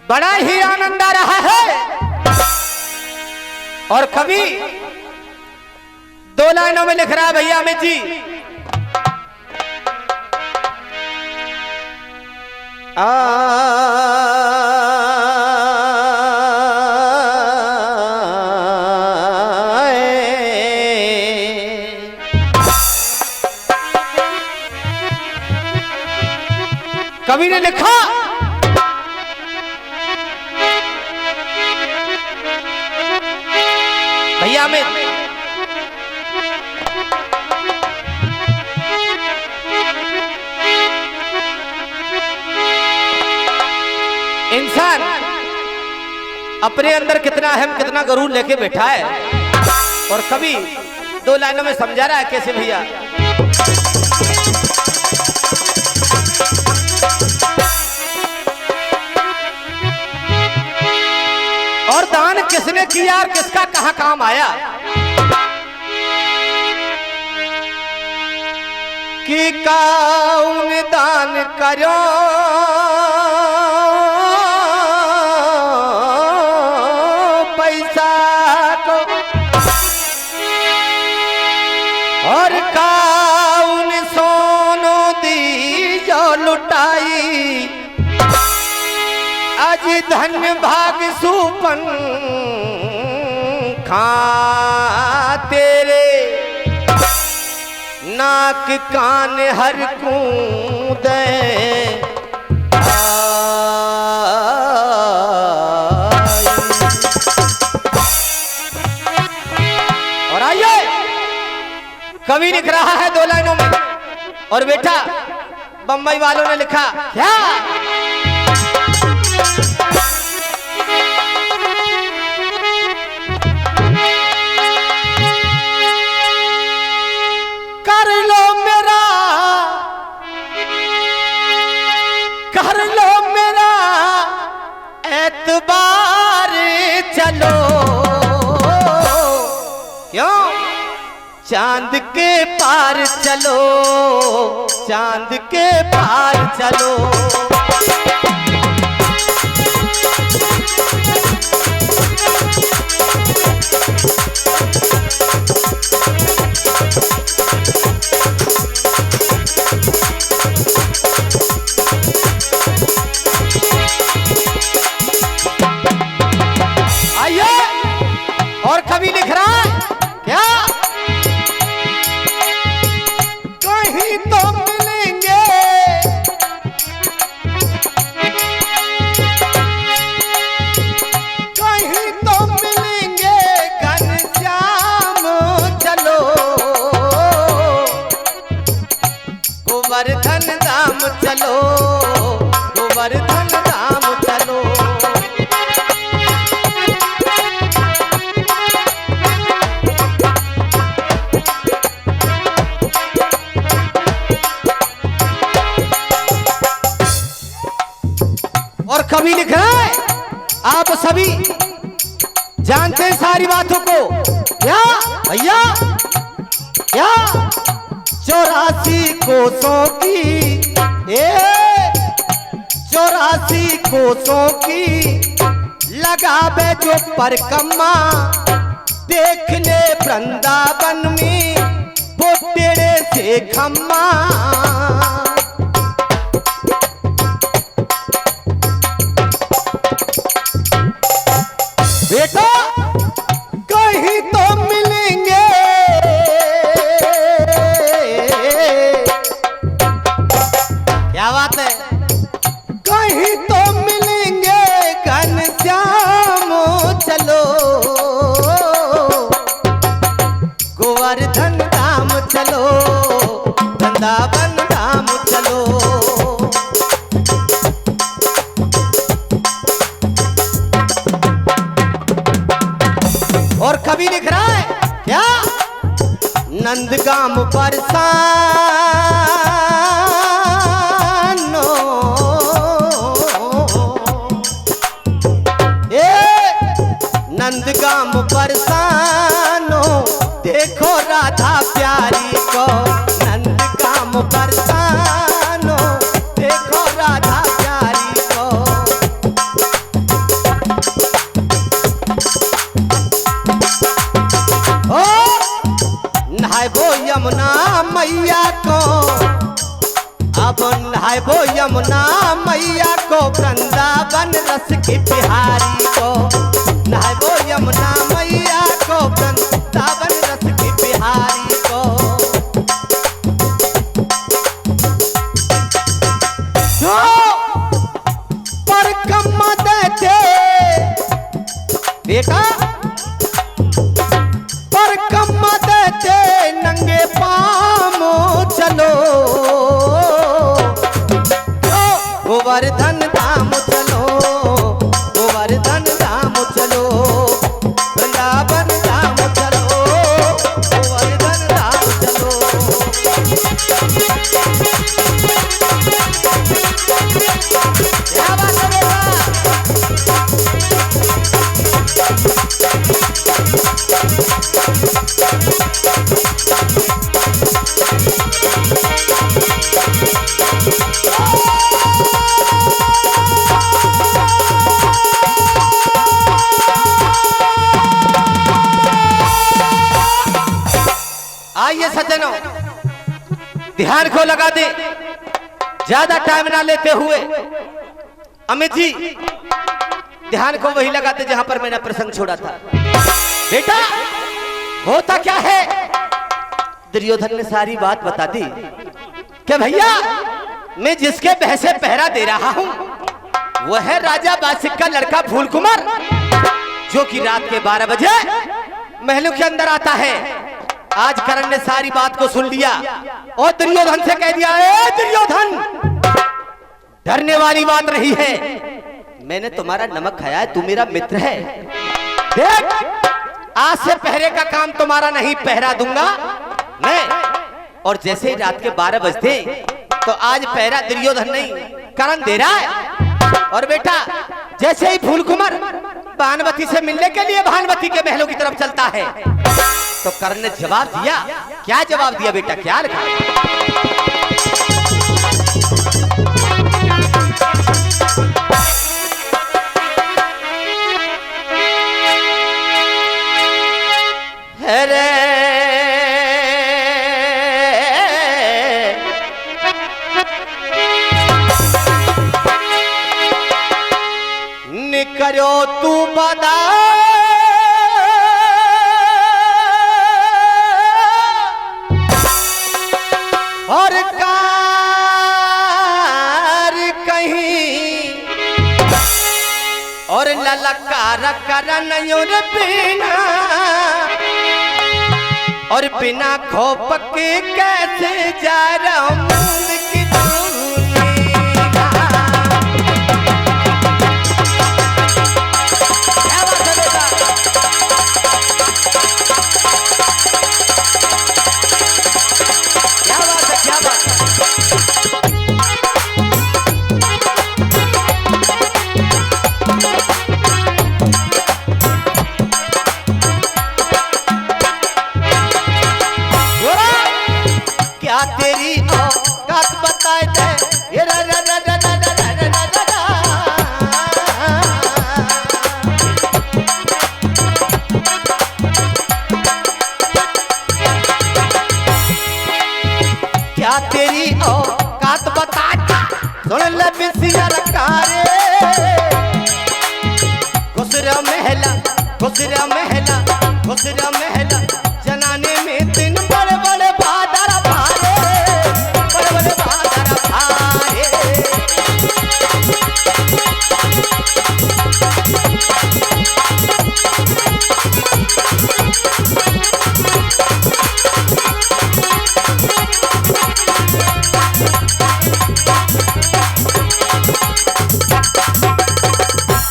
बड़ा ही आनंद आ रहा है। और कवि 2 लाइनों में लिख रहा है भैया अमित जी। कवि ने लिखा भैया में इंसान अपने अंदर कितना अहम कितना गरूर लेके बैठा है। और कवि 2 लाइनों में समझा रहा है कैसे भैया। और दान किसने किया और किसका कहां काम आया कि कौन दान करो पैसा को और कौन सोनो दी जो लुटाई आज धन भाग सुपन खा तेरे नाक कान हर कूद और आइए कवि लिख रहा है 2 लाइनों में। और बेटा बम्बई वालों ने लिखा क्या एतबार चलो क्यों चांद के पार चलो चांद के पार चलो। और कवि लिख रहा है क्या कहीं तो मिलेंगे कहीं तो मिलेंगे घनश्याम चलो गोवर्धन धाम चलो गोवर्धन धाम चलो। और कवि लिख रहा है आप सभी जानते हैं सारी बातों को क्या भैया क्या 84 कोसों की 84 कोसों की लगावे जो परिक्रमा देखने वृंदावन में वो तेरे से खम्मा बेटा कहीं तो मिलेंगे क्या बात है कहीं तो मिलेंगे घनश्याम चलो गोवर्धन धाम चलो वृंदावन धाम चलो। और कवि लिख रहा है क्या नंदगाम बरसानो नंदगाम बरसानो देखो राधा प्यारी को नंदगाम बरसानो देखो राधा प्यारी को नहाए वो यमुना मैया को, वृंदावन रस की बिहारी को। नहाए वो यमुना मैया को, वृंदावन रस की बिहारी को। जो परिक्रमा देते बेटा, परिक्रमा देते नंगे पाँव चलो, गोवर्धन धाम चलो, गोवर्धन धाम चलो, वृंदावन धाम चलो, गोवर्धन धाम चलो। क्या बात है बेटा? आइए सज्जनों, ध्यान को लगा दे, ज्यादा टाइम ना लेते हुए। अमित जी ध्यान को वही लगाते जहां पर मैंने प्रसंग छोड़ा था। बेटा होता क्या है, दुर्योधन ने सारी बात बता दी कि भैया मैं जिसके बहसे पहरा दे रहा हूं वह है राजा बासिक का लड़का फूल कुमार, जो कि रात के 12 बजे महलों के अंदर आता है। आज करण ने सारी बात को सुन लिया और दुर्योधन से कह दिया, ए दुर्योधन डरने वाली बात नहीं है, मैंने तुम्हारा नमक खाया है, तू मेरा मित्र है। देख आज से पहरे का काम तुम्हारा नहीं, पहरा दूंगा मैं। और जैसे ही रात के 12 बजते तो आज पहरा दुर्योधन नहीं करण दे रहा है। और बेटा जैसे ही फूल कुमार भानुमति से मिलने के लिए भानुमति के महलों की तरफ चलता है तो कर्ण ने जवाब दिया। क्या जवाब दिया बेटा, क्या लिखा? अरे निकरो तू बदा और कार कहीं और ललकार करन बिना और बिना खोप के कैसे जा रहा हूं की तेरी औकात बता, सुन ले बिसिया रकारे, खुसरा महला खुसरा महला खुसरा महला जनाने में दिन बड़े बड़े बादर भारे, बड़े बड़े बादर भारे।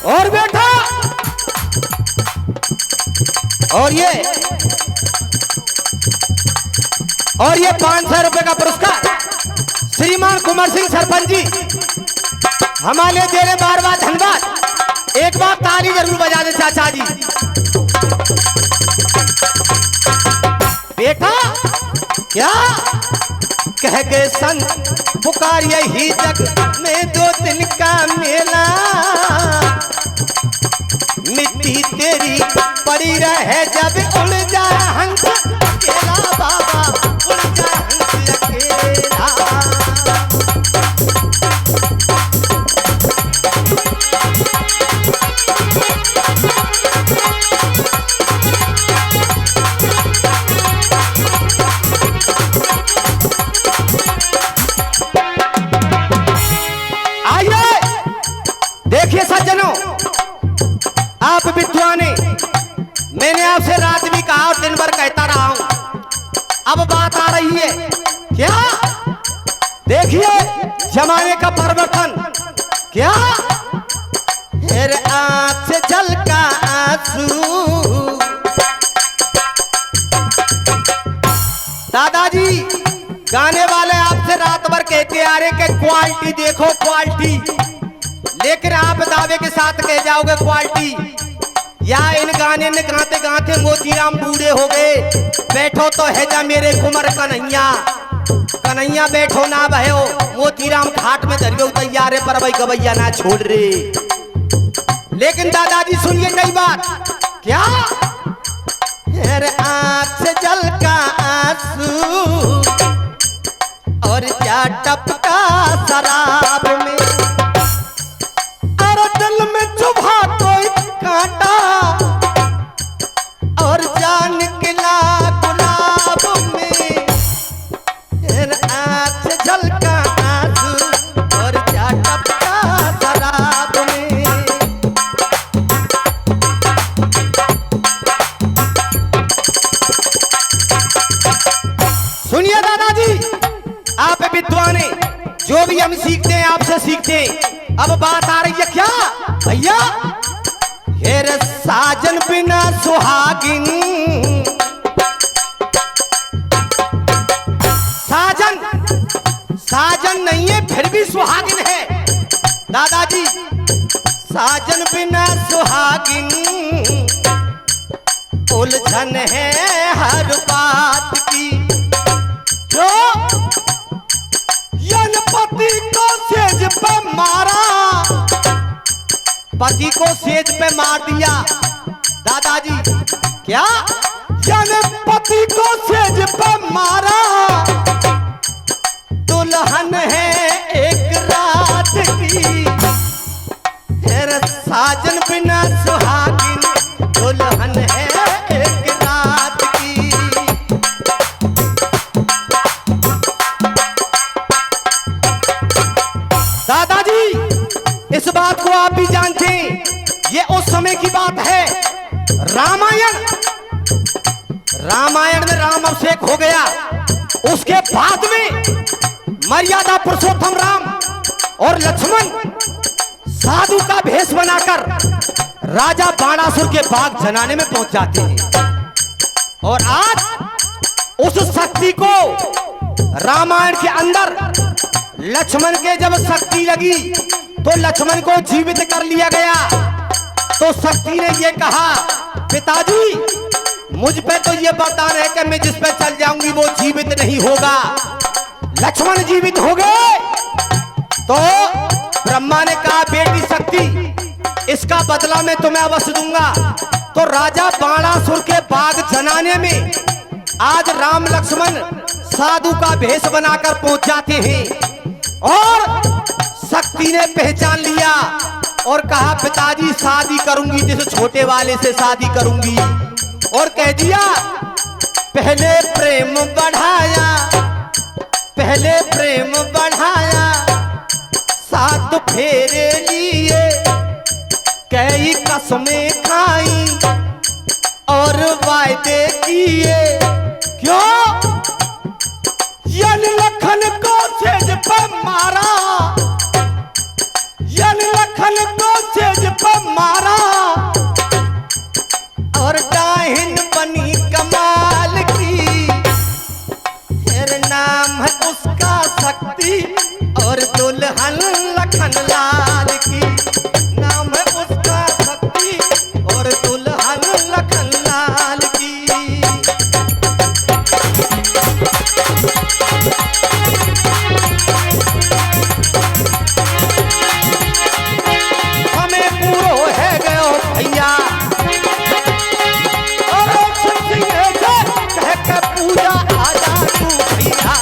और बेटा और ये 500 रुपए का पुरस्कार श्रीमान कुंवर सिंह सरपंच जी हमारे दे रहे, बार बार धन्यवाद। एक बार ताली जरूर बजा दे चाचा जी। बेटा क्या कह गए संत पुकार यही जग में 2 दिन का मेला, मिट्टी तेरी पड़ी रहे जब उड़ जाए हंस अकेला, बाबा उड़ जाए हंस अकेला। बहनों, आप विद्वाने, मैंने आपसे रात भी कहा और दिन भर कहता रहा हूं, अब बात आ रही है क्या? देखिए जमाने का परिवर्तन क्या? मेरे आंख से झलका आंसू। दादाजी गाने वाले आपसे रात भर कहते आ रहे कि क्वालिटी देखो क्वालिटी, लेकिन आप दावे के साथ कह जाओगे क्वालिटी। या इन गाने में गाते गाते मोतीराम बूढ़े हो गए, बैठो तो है जा मेरे कुमर कन्हैया, कन्हैया बैठो ना भयो, मोतीराम घाट में धरियो तैयार है पर भाई गवैया ना छोड़ रे। लेकिन दादाजी सुनिए कई बात क्या? मेरे आंख से झलका आंसू और क्या टपका शराब में, अरे दिल में चुभा कोई कांटा और जान निकला गुलाब में। मेरे आंख से झलका आंसू और क्या टपका शराब में। सुनिए दादाजी, आप विद्वाने, जो भी हम सीखते हैं आपसे सीखते हैं। अब बात आ रही है क्या भैया? हेरे साजन बिना सुहागिन, साजन साजन नहीं है फिर भी सुहागिन है दादाजी। साजन बिना सुहागिन, उलझन है हर बात की। जो यन पति को सेज पे मारा, पति को सेज पे मार दिया दादाजी क्या? यन पति को सेज पे मारा, दुल्हन है एक रात की। तेरे साजन बिना सुहागिन, दुल्हन है एक रात की। दादाजी इस बात को आप भी जानते हैं, ये उस समय की बात है। रामायण में राम अभिषेक हो गया, उसके बाद में मर्यादा पुरुषोत्तम राम और लक्ष्मण साधु का भेष बनाकर राजा बाणासुर के बाग जनाने में पहुंच जाते हैं। और आज उस शक्ति को रामायण के अंदर लक्ष्मण के जब शक्ति लगी तो लक्ष्मण को जीवित कर लिया गया। तो शक्ति ने ये कहा, पिताजी मुझ पे तो ये वरदान है कि मैं जिस पे चल जाऊंगी वो जीवित नहीं होगा। लक्ष्मण जीवित हो गए तो ब्रह्मा ने कहा, बेटी शक्ति इसका बदला मैं तुम्हें अवश्य दूंगा। तो राजा बाणासुर के बाग जनाने में आज राम लक्ष्मण साधु का भेष बनाकर पहुंच जाते हैं। और शक्ति ने पहचान लिया और कहा, पिताजी शादी करूंगी, जैसे छोटे वाले से शादी करूंगी। और कह दिया, पहले प्रेम बढ़ाया, पहले प्रेम बढ़ाया, 7 फेरे लिए, कई कसमें खाई और वायदे किए। क्यों? यन लखन को सेज पे मारा, यन लखन को सेज पे मारा, और डाहिन बनी कमाल की। मेरे नाम है उसका शक्ति और दुल्हन लखन लाल की। नाम है उसका शक्ति और दुल्हन लखन लाल की। हमें पूरो है गयो भैया, और कह के पूजा आजा तू भैया।